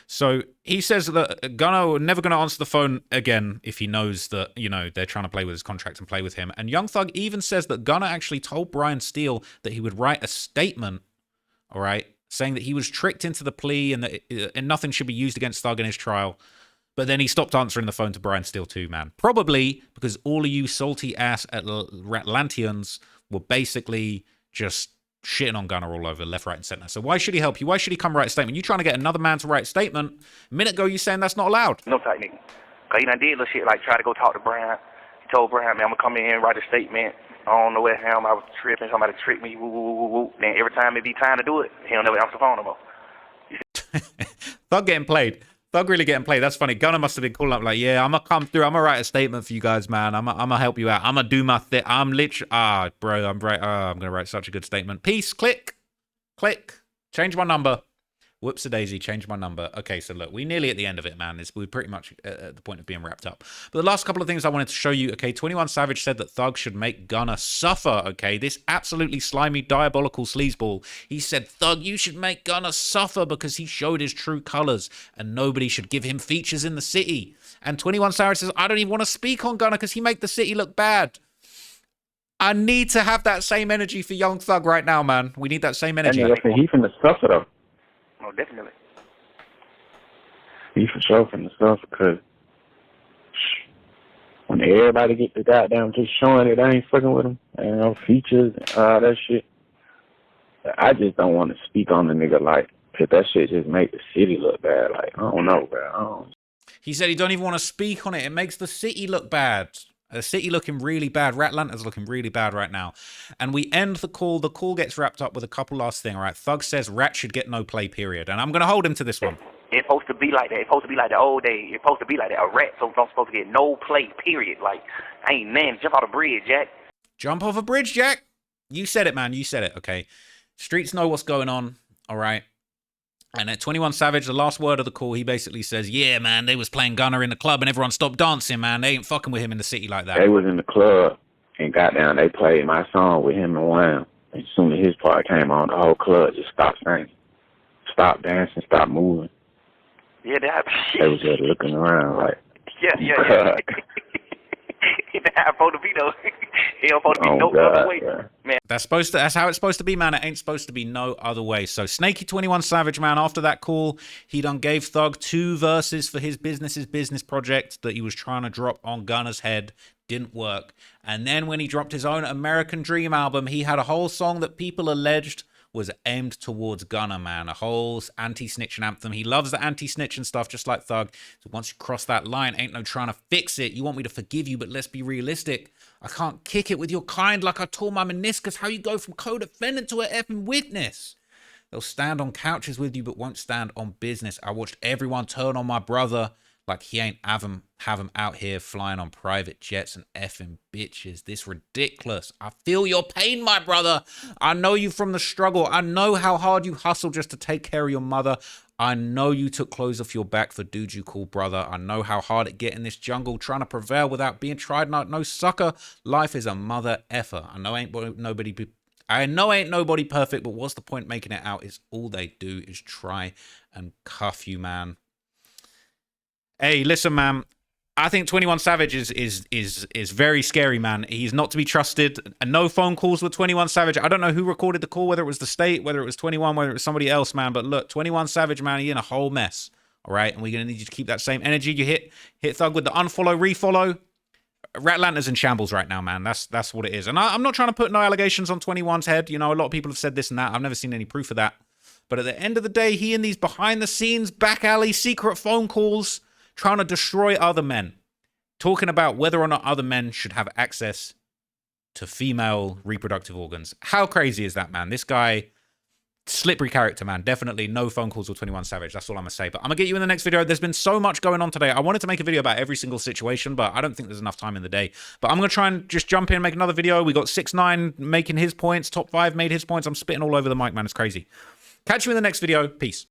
So he says that Gunna never going to answer the phone again if he knows that, you know, they're trying to play with his contract and play with him. And Young Thug even says that Gunna actually told Brian Steele that he would write a statement, all right, saying that he was tricked into the plea and that nothing should be used against Thug in his trial. But then he stopped answering the phone to Brian Steele too, man. Probably because all of you salty ass Atlanteans were basically just shitting on Gunna all over, left, right, and center. So why should he help you? Why should he come write a statement? You trying to get another man to write a statement? A minute ago, you saying that's not allowed. No type nigga. Because he done did little shit like try to go talk to Brian. He told Brian, man, I'm going to come in here and write a statement. I don't know where him. I was tripping. Somebody tricked me. Woo, woo, woo, woo. Then every time it be time to do it, he'll never answer the phone no more. Thug getting played. Thug really getting played. That's funny. Gunna must have been calling up like, yeah, I'm going to come through. I'm going to write a statement for you guys, man. I'm going to help you out. I'm going to do my thing. I'm literally, bro, I'm going to write such a good statement. Peace. Click. Change my number. Whoops-a-daisy, change my number. Okay, so look, we're nearly at the end of it, man. We're pretty much at the point of being wrapped up. But the last couple of things I wanted to show you, okay, 21 Savage said that Thug should make Gunna suffer, okay? This absolutely slimy, diabolical sleazeball. He said, Thug, you should make Gunna suffer because he showed his true colors and nobody should give him features in the city. And 21 Savage says, I don't even want to speak on Gunna because he make the city look bad. I need to have that same energy for Young Thug right now, man. We need that same energy. He finna suffer, though. Oh, definitely. He for sure finna suffer, because when everybody get the goddamn just showing it, I ain't fucking with him, and no features and all that shit. I just don't want to speak on the nigga, like, because that shit just make the city look bad. Like, I don't know, bro. He said he don't even want to speak on it. It makes the city look bad. The city looking really bad. Ratlanta's looking really bad right now. And we end the call. The call gets wrapped up with a couple last thing, all right? Thug says Rat should get no play, period. And I'm going to hold him to this one. It's supposed to be like that. It's supposed to be like the old days. It's supposed to be like that. A rat so don't supposed to get no play, period. Like, ain't man, jump out a bridge, Jack. Jump off a bridge, Jack. You said it, man. You said it, okay? Streets know what's going on, all right? And at 21 Savage, the last word of the call, he basically says, yeah, man, they was playing Gunner in the club and everyone stopped dancing, man. They ain't fucking with him in the city like that. They was in the club and got down. They played my song with him and Wham. And as soon as his part came on, the whole club just stopped singing, stopped dancing, stopped moving. Yeah, that. They was just looking around like, yeah. That's supposed to be though. It don't supposed to be no other way, man. That's how it's supposed to be, man. It ain't supposed to be no other way. So Snaky 21 Savage, man, after that call, he done gave Thug 2 verses for his business project that he was trying to drop on Gunner's head. Didn't work. And then when he dropped his own American Dream album, he had a whole song that people alleged was aimed towards Gunner, man. A whole anti-snitching anthem. He loves the anti-snitching stuff, just like Thug. So once you cross that line, ain't no trying to fix it. You want me to forgive you, but let's be realistic. I can't kick it with your kind like I tore my meniscus. How you go from co-defendant to a effing witness? They'll stand on couches with you, but won't stand on business. I watched everyone turn on my brother like he ain't have him out here flying on private jets and effing bitches. This ridiculous. I feel your pain, my brother. I know you from the struggle. I know how hard you hustle just to take care of your mother. I know you took clothes off your back for dudes you call brother. I know how hard it get in this jungle trying to prevail without being tried. No sucker. Life is a mother effer. I know ain't nobody perfect, but what's the point making it out? Is all they do is try and cuff you, man. Hey, listen, man. I think 21 Savage is very scary, man. He's not to be trusted. And no phone calls with 21 Savage. I don't know who recorded the call, whether it was the state, whether it was 21, whether it was somebody else, man. But look, 21 Savage, man, he's in a whole mess. All right, and we're gonna need you to keep that same energy. You hit Thug with the unfollow, refollow. Ratlanta's in shambles right now, man. That's what it is. And I'm not trying to put no allegations on 21's head. You know, a lot of people have said this and that. I've never seen any proof of that. But at the end of the day, he and these behind the scenes, back alley, secret phone calls, trying to destroy other men, talking about whether or not other men should have access to female reproductive organs. How crazy is that, man? This guy, slippery character, man. Definitely no phone calls with 21 Savage. That's all I'm going to say. But I'm going to get you in the next video. There's been so much going on today. I wanted to make a video about every single situation, but I don't think there's enough time in the day. But I'm going to try and just jump in and make another video. We got 6ix9ine making his points. Top 5 made his points. I'm spitting all over the mic, man. It's crazy. Catch you in the next video. Peace.